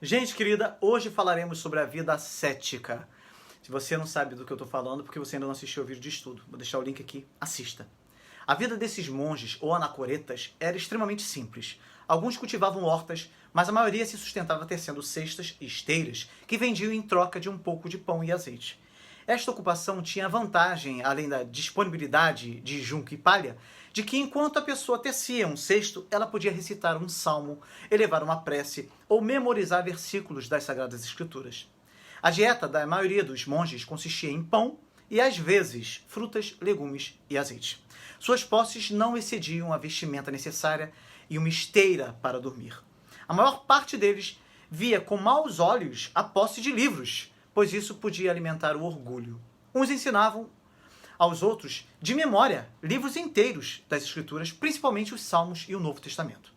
Gente querida, hoje falaremos sobre a vida ascética. Se você não sabe do que eu estou falando, porque você ainda não assistiu o vídeo de estudo, vou deixar o link aqui, assista. A vida desses monges, ou anacoretas, era extremamente simples. Alguns cultivavam hortas, mas a maioria se sustentava tecendo cestas e esteiras, que vendiam em troca de um pouco de pão e azeite. Esta ocupação tinha a vantagem, além da disponibilidade de junco e palha, de que enquanto a pessoa tecia um cesto, ela podia recitar um salmo, elevar uma prece ou memorizar versículos das Sagradas Escrituras. A dieta da maioria dos monges consistia em pão e, às vezes, frutas, legumes e azeite. Suas posses não excediam a vestimenta necessária e uma esteira para dormir. A maior parte deles via com maus olhos a posse de livros, pois isso podia alimentar o orgulho. Uns ensinavam aos outros, de memória, livros inteiros das Escrituras, principalmente os Salmos e o Novo Testamento.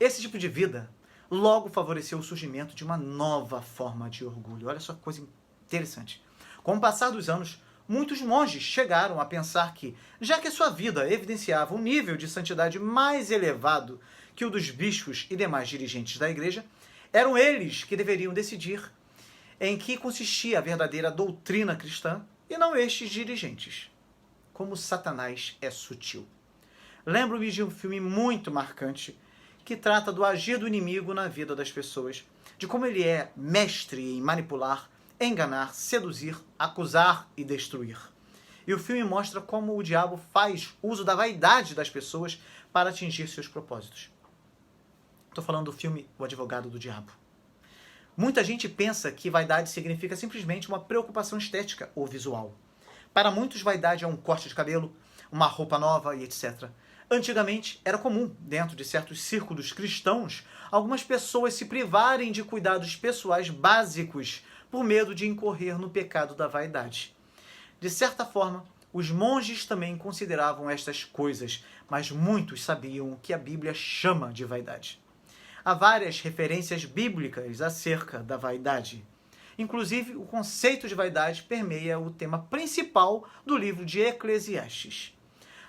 Esse tipo de vida logo favoreceu o surgimento de uma nova forma de orgulho. Olha só que coisa interessante. Com o passar dos anos, muitos monges chegaram a pensar que, já que sua vida evidenciava um nível de santidade mais elevado que o dos bispos e demais dirigentes da igreja, eram eles que deveriam decidir em que consistia a verdadeira doutrina cristã e não estes dirigentes. Como Satanás é sutil. Lembro-me de um filme muito marcante que trata do agir do inimigo na vida das pessoas, de como ele é mestre em manipular, enganar, seduzir, acusar e destruir. E o filme mostra como o diabo faz uso da vaidade das pessoas para atingir seus propósitos. Estou falando do filme O Advogado do Diabo. Muita gente pensa que vaidade significa simplesmente uma preocupação estética ou visual. Para muitos, vaidade é um corte de cabelo, uma roupa nova e etc. Antigamente, era comum, dentro de certos círculos cristãos, algumas pessoas se privarem de cuidados pessoais básicos por medo de incorrer no pecado da vaidade. De certa forma, os monges também consideravam estas coisas, mas muitos sabiam o que a Bíblia chama de vaidade. Há várias referências bíblicas acerca da vaidade. Inclusive, o conceito de vaidade permeia o tema principal do livro de Eclesiastes.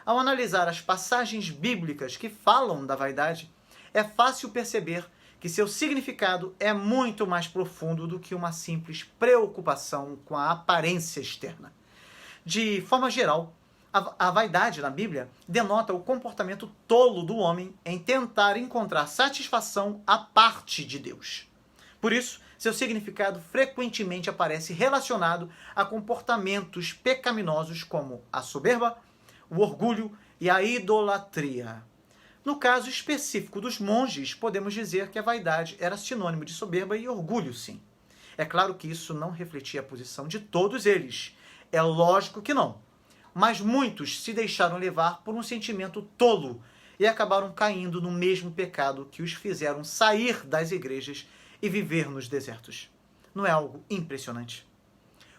Ao analisar as passagens bíblicas que falam da vaidade, é fácil perceber que seu significado é muito mais profundo do que uma simples preocupação com a aparência externa. De forma geral, a vaidade na Bíblia denota o comportamento tolo do homem em tentar encontrar satisfação à parte de Deus. Por isso, seu significado frequentemente aparece relacionado a comportamentos pecaminosos como a soberba, o orgulho e a idolatria. No caso específico dos monges, podemos dizer que a vaidade era sinônimo de soberba e orgulho, sim. É claro que isso não refletia a posição de todos eles. É lógico que não. Mas muitos se deixaram levar por um sentimento tolo e acabaram caindo no mesmo pecado que os fizeram sair das igrejas e viver nos desertos. Não é algo impressionante?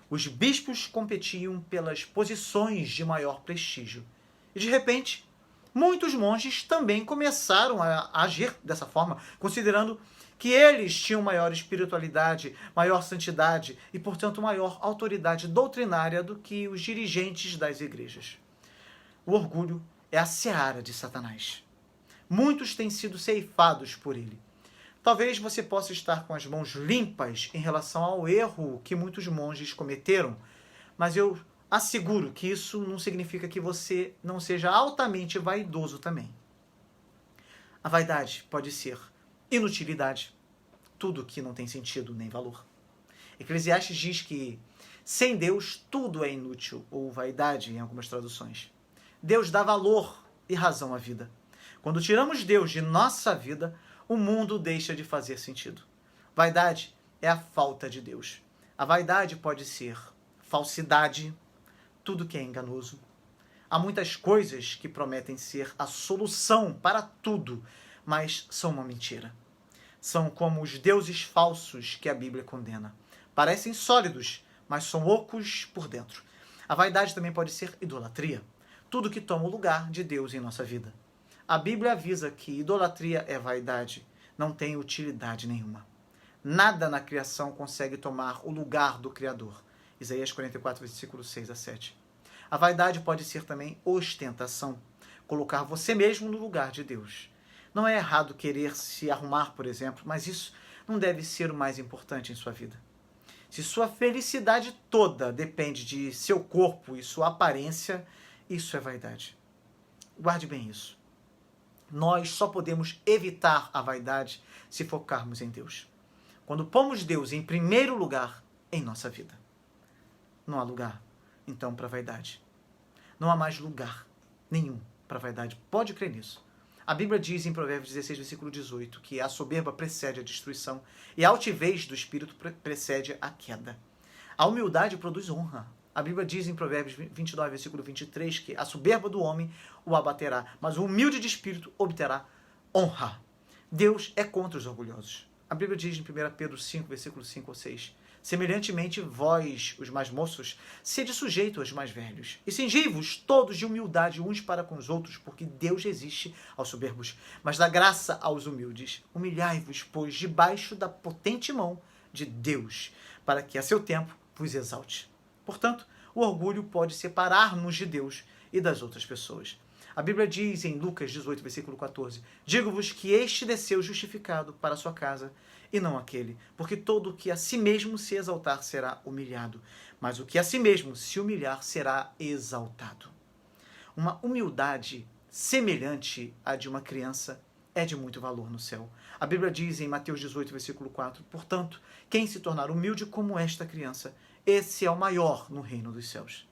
Os bispos competiam pelas posições de maior prestígio. E, de repente, muitos monges também começaram a agir dessa forma, considerando que eles tinham maior espiritualidade, maior santidade e, portanto, maior autoridade doutrinária do que os dirigentes das igrejas. O orgulho é a seara de Satanás. Muitos têm sido ceifados por ele. Talvez você possa estar com as mãos limpas em relação ao erro que muitos monges cometeram, mas eu asseguro que isso não significa que você não seja altamente vaidoso também. A vaidade pode ser inutilidade, tudo que não tem sentido nem valor. Eclesiastes diz que sem Deus tudo é inútil, ou vaidade em algumas traduções. Deus dá valor e razão à vida. Quando tiramos Deus de nossa vida, o mundo deixa de fazer sentido. Vaidade é a falta de Deus. A vaidade pode ser falsidade, tudo que é enganoso. Há muitas coisas que prometem ser a solução para tudo, mas são uma mentira. São como os deuses falsos que a Bíblia condena. Parecem sólidos, mas são ocos por dentro. A vaidade também pode ser idolatria, tudo que toma o lugar de Deus em nossa vida. A Bíblia avisa que idolatria é vaidade, não tem utilidade nenhuma. Nada na criação consegue tomar o lugar do Criador. Isaías 44, versículos 6 a 7. A vaidade pode ser também ostentação, colocar você mesmo no lugar de Deus. Não é errado querer se arrumar, por exemplo, mas isso não deve ser o mais importante em sua vida. Se sua felicidade toda depende de seu corpo e sua aparência, isso é vaidade. Guarde bem isso. Nós só podemos evitar a vaidade se focarmos em Deus. Quando pomos Deus em primeiro lugar em nossa vida. Não há lugar, então, para vaidade. Não há mais lugar nenhum para vaidade. Pode crer nisso. A Bíblia diz em Provérbios 16, versículo 18, que a soberba precede a destruição e a altivez do espírito precede a queda. A humildade produz honra. A Bíblia diz em Provérbios 29, versículo 23, que a soberba do homem o abaterá, mas o humilde de espírito obterá honra. Deus é contra os orgulhosos. A Bíblia diz em 1 Pedro 5, versículo 5 ou 6, semelhantemente, vós, os mais moços, sede sujeitos aos mais velhos, e cingi-vos todos de humildade uns para com os outros, porque Deus resiste aos soberbos, mas dá graça aos humildes. Humilhai-vos, pois, debaixo da potente mão de Deus, para que a seu tempo vos exalte. Portanto, o orgulho pode separar-nos de Deus e das outras pessoas. A Bíblia diz em Lucas 18, versículo 14, digo-vos que este desceu justificado para a sua casa, e não aquele, porque todo o que a si mesmo se exaltar será humilhado, mas o que a si mesmo se humilhar será exaltado. Uma humildade semelhante à de uma criança é de muito valor no céu. A Bíblia diz em Mateus 18, versículo 4, portanto, quem se tornar humilde como esta criança, esse é o maior no reino dos céus.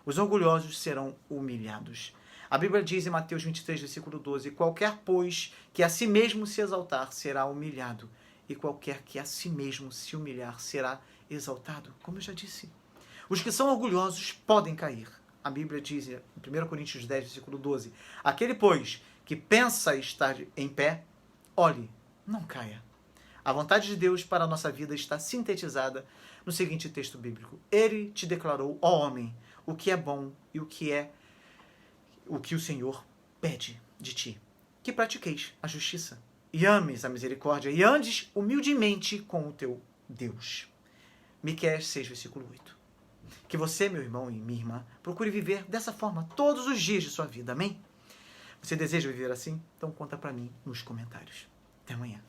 Os orgulhosos serão humilhados. A Bíblia diz em Mateus 23, versículo 12, qualquer, pois, que a si mesmo se exaltar será humilhado, e qualquer que a si mesmo se humilhar será exaltado. Como eu já disse, os que são orgulhosos podem cair. A Bíblia diz em 1 Coríntios 10, versículo 12, aquele, pois, que pensa estar em pé, olhe, não caia. A vontade de Deus para a nossa vida está sintetizada no seguinte texto bíblico. Ele te declarou, ó homem, o que é bom e o que o Senhor pede de ti. Que pratiqueis a justiça, e ames a misericórdia, e andes humildemente com o teu Deus. Miqueias 6, versículo 8. Que você, meu irmão e minha irmã, procure viver dessa forma todos os dias de sua vida. Amém? Você deseja viver assim? Então conta para mim nos comentários. Até amanhã.